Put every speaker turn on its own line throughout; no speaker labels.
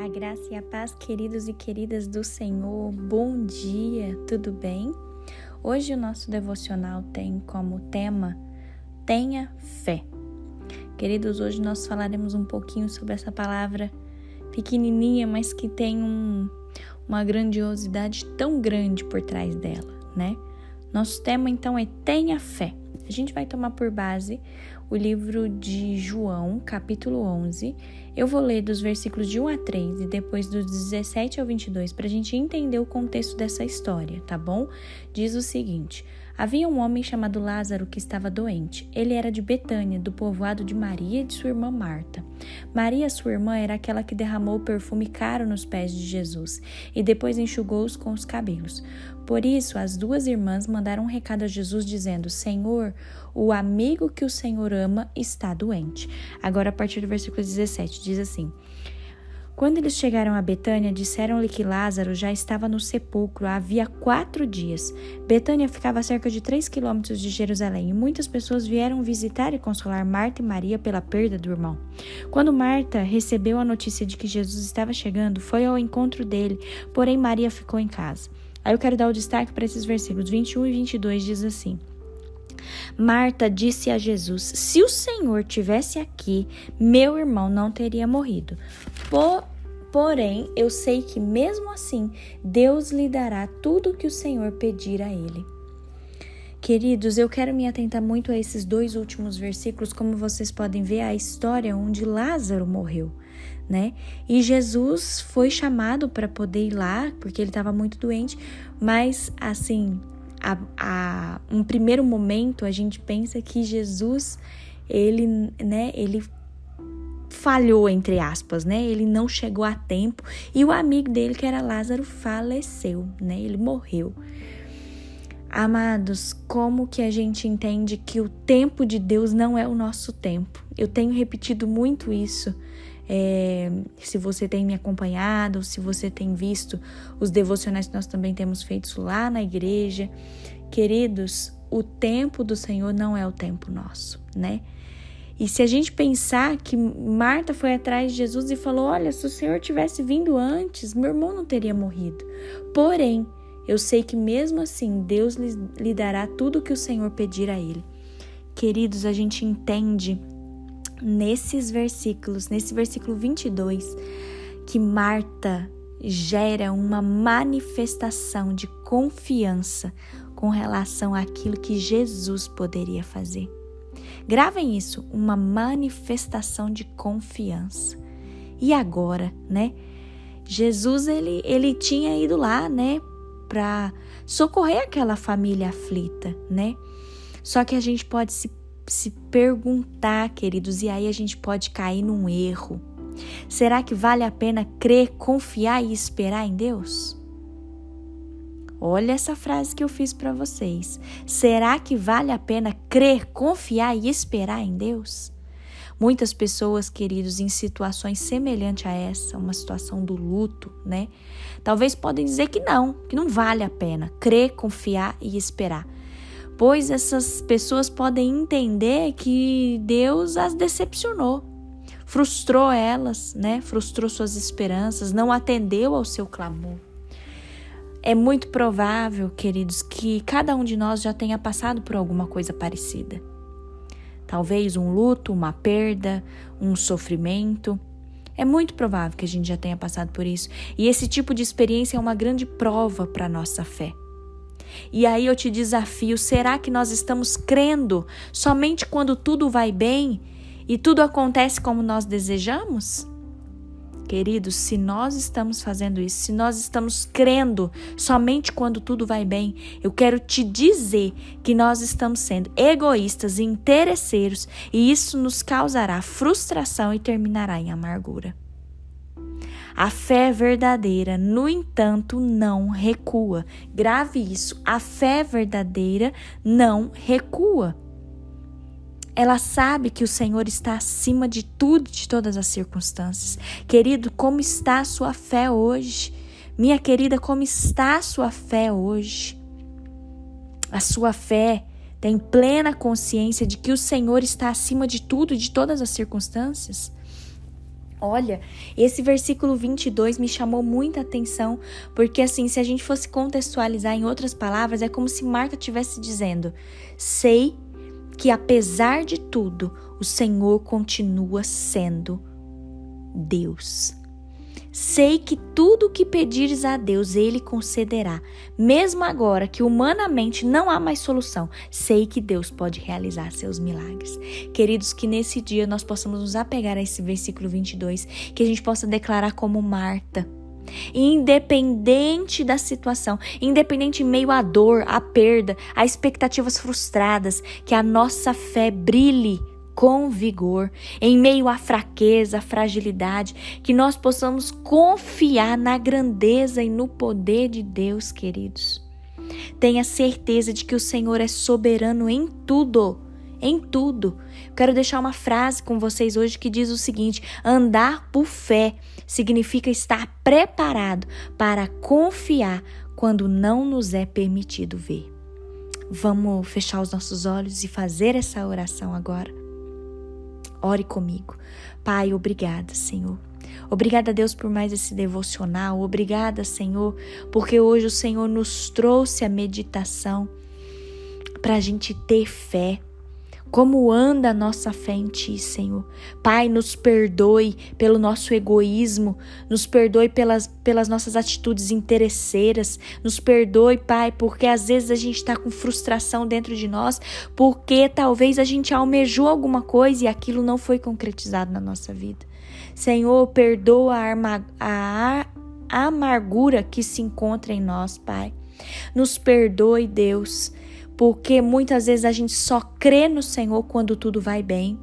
graça e a paz, queridos e queridas do Senhor, bom dia, tudo bem? Hoje o nosso devocional tem como tema Tenha Fé. Queridos, hoje nós falaremos um pouquinho sobre essa palavra pequenininha, mas que tem uma grandiosidade tão grande por trás dela, né? Nosso tema então é Tenha Fé. A gente vai tomar por base o livro de João, capítulo 11. Eu vou ler dos versículos de 1 a 3 e depois dos 17 ao 22 para a gente entender o contexto dessa história, tá bom? Diz o seguinte: havia um homem chamado Lázaro que estava doente. Ele era de Betânia, do povoado de Maria e de sua irmã Marta. Maria, sua irmã, era aquela que derramou o perfume caro nos pés de Jesus e depois enxugou-os com os cabelos. Por isso, as duas irmãs mandaram um recado a Jesus dizendo: Senhor, o amigo que o Senhor ama está doente. Agora, a partir do versículo 17, diz assim: Quando eles chegaram a Betânia, disseram-lhe que Lázaro já estava no sepulcro havia 4 dias. Betânia ficava a cerca de 3 quilômetros de Jerusalém, e muitas pessoas vieram visitar e consolar Marta e Maria pela perda do irmão. Quando Marta recebeu a notícia de que Jesus estava chegando, foi ao encontro dele, porém Maria ficou em casa. Aí eu quero dar o destaque para esses versículos 21 e 22, diz assim: Marta disse a Jesus: se o Senhor tivesse aqui, meu irmão não teria morrido. Porém, eu sei que mesmo assim, Deus lhe dará tudo o que o Senhor pedir a ele. Queridos, eu quero me atentar muito a esses 2 últimos versículos. Como vocês podem ver, a história onde Lázaro morreu, né? E Jesus foi chamado para poder ir lá, porque ele estava muito doente, mas assim, um primeiro momento a gente pensa que Jesus, ele falhou, entre aspas, né? Ele não chegou a tempo e o amigo dele, que era Lázaro, faleceu, né? Ele morreu. Amados, como que a gente entende que o tempo de Deus não é o nosso tempo? Eu tenho repetido muito isso. Se você tem me acompanhado, ou se você tem visto os devocionais que nós também temos feitos lá na igreja, queridos, o tempo do Senhor não é o tempo nosso, né? E se a gente pensar que Marta foi atrás de Jesus e falou: olha, se o Senhor tivesse vindo antes, meu irmão não teria morrido. Porém, eu sei que mesmo assim, Deus lhe dará tudo o que o Senhor pedir a ele. Queridos, a gente entende nesses versículos, nesse versículo 22, que Marta gera uma manifestação de confiança com relação àquilo que Jesus poderia fazer. Gravem isso, uma manifestação de confiança. E agora, né? Jesus, ele tinha ido lá, né, para socorrer aquela família aflita, né? Só que a gente pode se perguntar, queridos, e aí a gente pode cair num erro. Será que vale a pena crer, confiar e esperar em Deus? Olha essa frase que eu fiz para vocês. Será que vale a pena crer, confiar e esperar em Deus? Muitas pessoas, queridos, em situações semelhantes a essa, uma situação do luto, né? Talvez podem dizer que não vale a pena crer, confiar e esperar. Pois essas pessoas podem entender que Deus as decepcionou, frustrou elas, né? Frustrou suas esperanças, não atendeu ao seu clamor. É muito provável, queridos, que cada um de nós já tenha passado por alguma coisa parecida. Talvez um luto, uma perda, um sofrimento. É muito provável que a gente já tenha passado por isso. E esse tipo de experiência é uma grande prova para a nossa fé. E aí eu te desafio, será que nós estamos crendo somente quando tudo vai bem e tudo acontece como nós desejamos? Queridos, se nós estamos fazendo isso, se nós estamos crendo somente quando tudo vai bem, eu quero te dizer que nós estamos sendo egoístas e interesseiros, e isso nos causará frustração e terminará em amargura. A fé verdadeira, no entanto, não recua. Grave isso, a fé verdadeira não recua. Ela sabe que o Senhor está acima de tudo, de todas as circunstâncias. Querido, como está a sua fé hoje? Minha querida, como está a sua fé hoje? A sua fé tem plena consciência de que o Senhor está acima de tudo, de todas as circunstâncias? Olha, esse versículo 22 me chamou muita atenção, porque assim, se a gente fosse contextualizar em outras palavras, é como se Marta estivesse dizendo: sei que apesar de tudo, o Senhor continua sendo Deus. Sei que tudo o que pedires a Deus, Ele concederá. Mesmo agora que humanamente não há mais solução, sei que Deus pode realizar seus milagres. Queridos, que nesse dia nós possamos nos apegar a esse versículo 22, que a gente possa declarar como Marta, independente da situação, independente em meio à dor, à perda, a expectativas frustradas, que a nossa fé brilhe com vigor, em meio à fraqueza, à fragilidade, que nós possamos confiar na grandeza e no poder de Deus, queridos. Tenha certeza de que o Senhor é soberano em tudo, em tudo. Quero deixar uma frase com vocês hoje que diz o seguinte: andar por fé significa estar preparado para confiar quando não nos é permitido ver. Vamos fechar os nossos olhos e fazer essa oração agora? Ore comigo. Pai, obrigada, Senhor. Obrigada, Deus, por mais esse devocional. Obrigada, Senhor, porque hoje o Senhor nos trouxe a meditação para a gente ter fé. Como anda a nossa fé em Ti, Senhor? Pai, nos perdoe pelo nosso egoísmo, nos perdoe pelas nossas atitudes interesseiras, nos perdoe, Pai, porque às vezes a gente está com frustração dentro de nós, porque talvez a gente almejou alguma coisa e aquilo não foi concretizado na nossa vida. Senhor, perdoa a amargura que se encontra em nós, Pai. Nos perdoe, Deus, porque muitas vezes a gente só crê no Senhor quando tudo vai bem,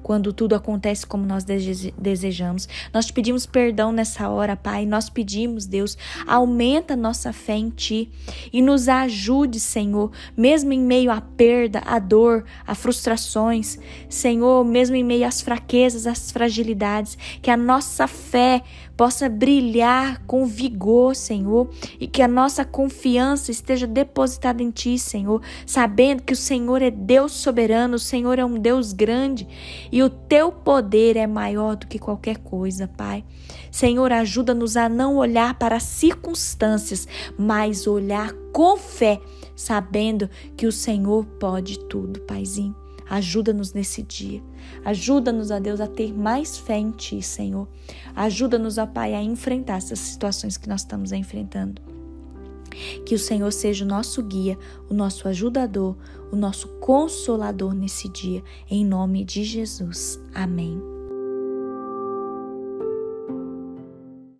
quando tudo acontece como nós desejamos. Nós te pedimos perdão nessa hora, Pai. Nós pedimos, Deus, aumenta a nossa fé em Ti e nos ajude, Senhor, mesmo em meio à perda, à dor, a frustrações, Senhor, mesmo em meio às fraquezas, às fragilidades, que a nossa fé possa brilhar com vigor, Senhor, e que a nossa confiança esteja depositada em Ti, Senhor, sabendo que o Senhor é Deus soberano, o Senhor é um Deus grande e o Teu poder é maior do que qualquer coisa, Pai. Senhor, ajuda-nos a não olhar para as circunstâncias, mas olhar com fé, sabendo que o Senhor pode tudo, Paizinho. Ajuda-nos nesse dia. Ajuda-nos, ó Deus, a ter mais fé em Ti, Senhor. Ajuda-nos, ó Pai, a enfrentar essas situações que nós estamos enfrentando. Que o Senhor seja o nosso guia, o nosso ajudador, o nosso consolador nesse dia. Em nome de Jesus. Amém.